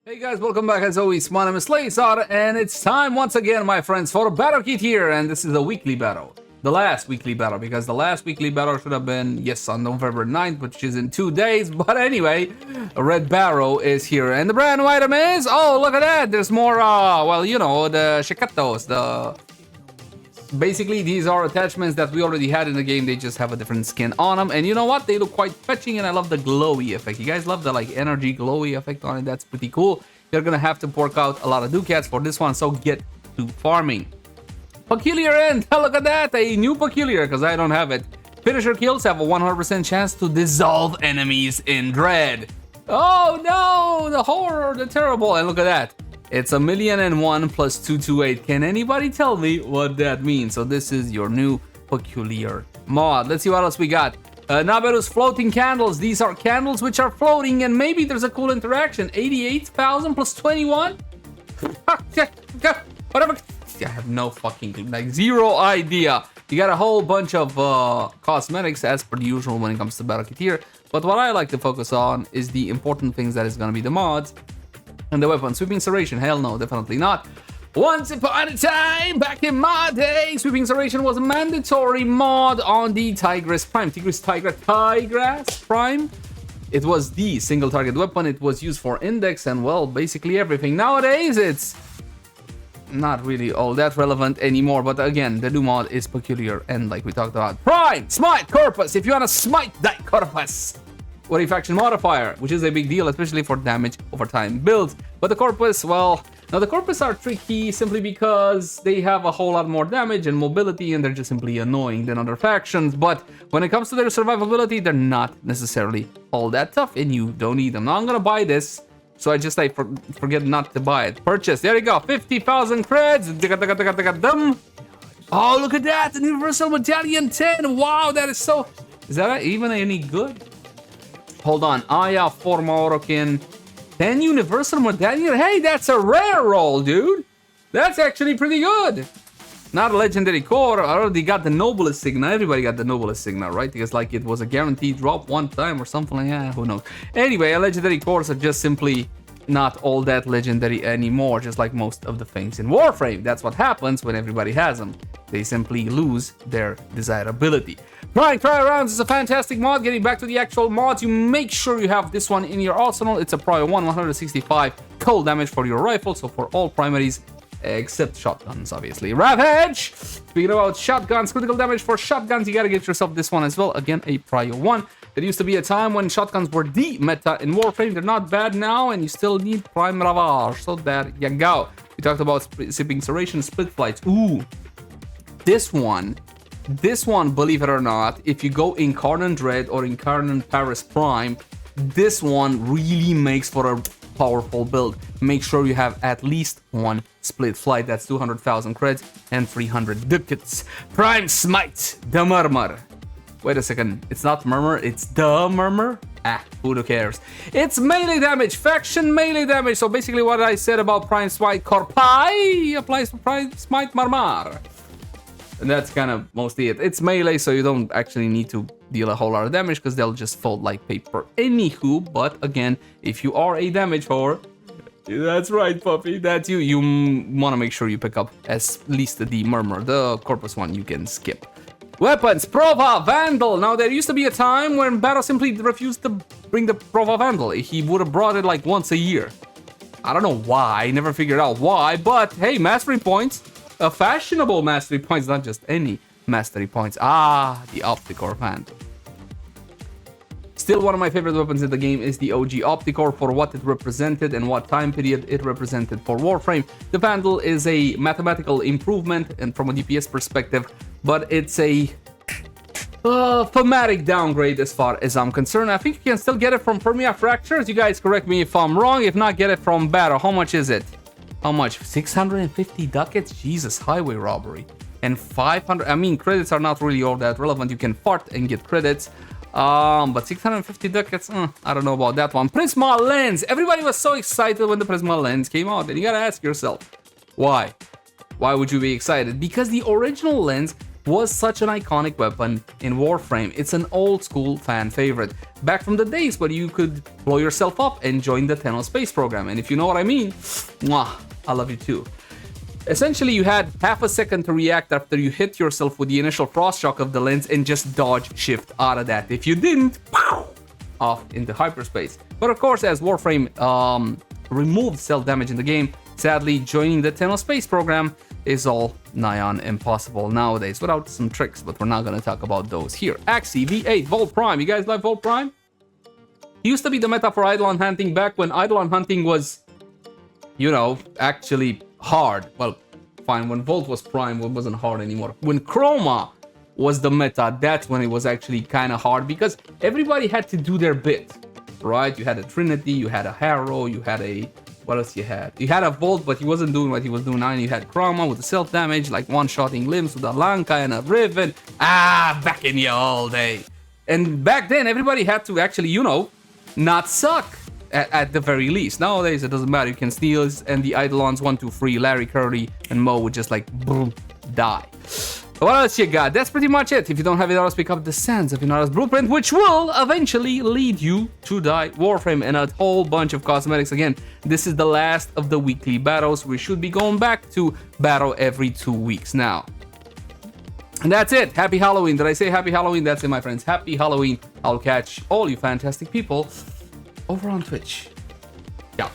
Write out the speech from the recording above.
Hey guys, welcome back as always. My name is Leyzar, and it's time once again, my friends, for a battle kit here, and this is a weekly battle. The last weekly battle, because the last weekly battle should have been, yes, on November 9th, which is in 2 days, but anyway, a red Baro is here, and the brand new item is, oh, look at that, there's more, well, you know, the Shikatos, basically, these are attachments that we already had in the game. They just have a different skin on them. And you know what? They look quite fetching, and I love the glowy effect. You guys love the, like, energy glowy effect on it? That's pretty cool. You're gonna have to fork out a lot of ducats for this one, so get to farming. Peculiar end. Look at that. A new Peculiar, because I don't have it. Finisher kills have a 100% chance to dissolve enemies in dread. Oh, no! The horror, the terrible. And look at that. It's 1,000,001 plus 228. Can anybody tell me what that means? So this is your new Peculiar mod. Let's see what else we got. Naberu's floating candles. These are candles which are floating, and maybe there's a cool interaction. 88,000 plus 21? Whatever. I have no fucking clue. Like, zero idea. You got a whole bunch of cosmetics as per usual when it comes to Battle Kit here. But what I like to focus on is the important things that is going to be the mods. And the weapon, Sweeping Serration, hell no, definitely not. Once upon a time, back in my day, Sweeping Serration was a mandatory mod on the Tigress Prime. Tigress Prime. It was the single target weapon. It was used for index and, well, basically everything. Nowadays, it's not really all that relevant anymore. But again, the new mod is Peculiar. And like we talked about, Prime, Smite, Corpus. If you want to smite that Corpus. What a faction modifier, which is a big deal, especially for damage over time builds. But the Corpus, well, now the Corpus are tricky simply because they have a whole lot more damage and mobility, and they're just simply annoying than other factions. But when it comes to their survivability, they're not necessarily all that tough, and you don't need them. Now I'm gonna buy this, so I just forget not to buy it. Purchase, there you go, 50,000 creds. Oh, look at that, the Universal Medallion 10. Wow, that is so, is that even any good? Hold on, Aya, Formorokin, 10 Universal Medallion. Hey, that's a rare roll, dude. That's actually pretty good. Not a legendary core. I already got the noblest signa. Everybody got the noblest signa, right? Because like it was a guaranteed drop one time or something like that. Who knows? Anyway, a legendary cores are just simply not all that legendary anymore, just like most of the things in Warframe. That's what happens when everybody has them. They simply lose their desirability. Prime Try Rounds is a fantastic mod. Getting back to the actual mods, you make sure you have this one in your arsenal. It's a Prova 165 cold damage for your rifle, so for all primaries except shotguns, obviously. Ravage! Speaking about shotguns, critical damage for shotguns, you gotta get yourself this one as well. Again, a Prova 1. There used to be a time when shotguns were the meta in Warframe. They're not bad now, and you still need Prime Ravage, so there you go. We talked about Sweeping Serration, Split Flights. Ooh, this one, believe it or not, if you go Incarnate Dread or Incarnate Paris Prime, this one really makes for a powerful build. Make sure you have at least one Split Flight. That's 200,000 creds and 300 ducats. Prime Smite, the Murmur. Wait a second, it's not Murmur, it's the Murmur? Ah, who cares? It's melee damage, faction melee damage. So basically what I said about Prime Smite Corpi applies to Prime Smite Murmur. And that's kind of mostly it. It's melee, so you don't actually need to deal a whole lot of damage because they'll just fold like paper. Anywho, but again, if you are a damage whore, that's right, puppy, that's you. You want to make sure you pick up at least the Murmur. The Corpus one you can skip. Weapons, Prova Vandal. Now, there used to be a time when Baro simply refused to bring the Prova Vandal. He would have brought it like once a year. I don't know why, I never figured out why, but hey, mastery points. A fashionable mastery points, not just any mastery points. Ah, the Opticor Vandal. Still one of my favorite weapons in the game is the OG Opticor for what it represented and what time period it represented for Warframe. The Vandal is a mathematical improvement and from a DPS perspective, but it's a thematic downgrade as far as I'm concerned. I think you can still get it from Firmia Fractures. You guys correct me if I'm wrong. If not, get it from Baro. How much is it? How much? 650 ducats? Jesus, highway robbery. And 500, I mean, credits are not really all that relevant. You can fart and get credits. But 650 ducats, I don't know about that one. Prisma Lenz. Everybody was so excited when the Prisma Lenz came out. And you gotta ask yourself, why? Why would you be excited? Because the original lens was such an iconic weapon in Warframe. It's an old school fan favorite, back from the days where you could blow yourself up and join the Tenno space program. And if you know what I mean, mwah, I love you too. Essentially, you had half a second to react after you hit yourself with the initial frost shock of the lens and just dodge shift out of that. If you didn't, pow, off into hyperspace. But of course, as Warframe removed self-damage in the game, sadly, joining the Tenno space program is all nigh on impossible nowadays, without some tricks, but we're not going to talk about those here. Axi V8 Volt Prime. You guys like Volt Prime? It used to be the meta for Eidolon hunting back when Eidolon hunting was, you know, actually hard. Well, fine, when Volt was Prime, it wasn't hard anymore. When Chroma was the meta, that's when it was actually kind of hard, because everybody had to do their bit, right? You had a Trinity, you had a Harrow, you had a... What else you had? You had a Volt, but he wasn't doing what he was doing now. And you had Chroma with the self-damage, like one-shotting limbs with a Lanka and a Riven. Ah, back in the old day. And back then, everybody had to actually, you know, not suck at the very least. Nowadays, it doesn't matter. You can steal, and the Eidolons 1, 2, 3, Larry, Curry, and Mo would just like, boom, die. What else you got? That's pretty much it. If you don't have Inara's, pick up the Sands of Inara's Blueprint, which will eventually lead you to die Warframe and a whole bunch of cosmetics. Again, this is the last of the weekly Baros. We should be going back to Baro every 2 weeks now. And that's it. Happy Halloween. Did I say Happy Halloween? That's it, my friends. Happy Halloween. I'll catch all you fantastic people over on Twitch. Yeah.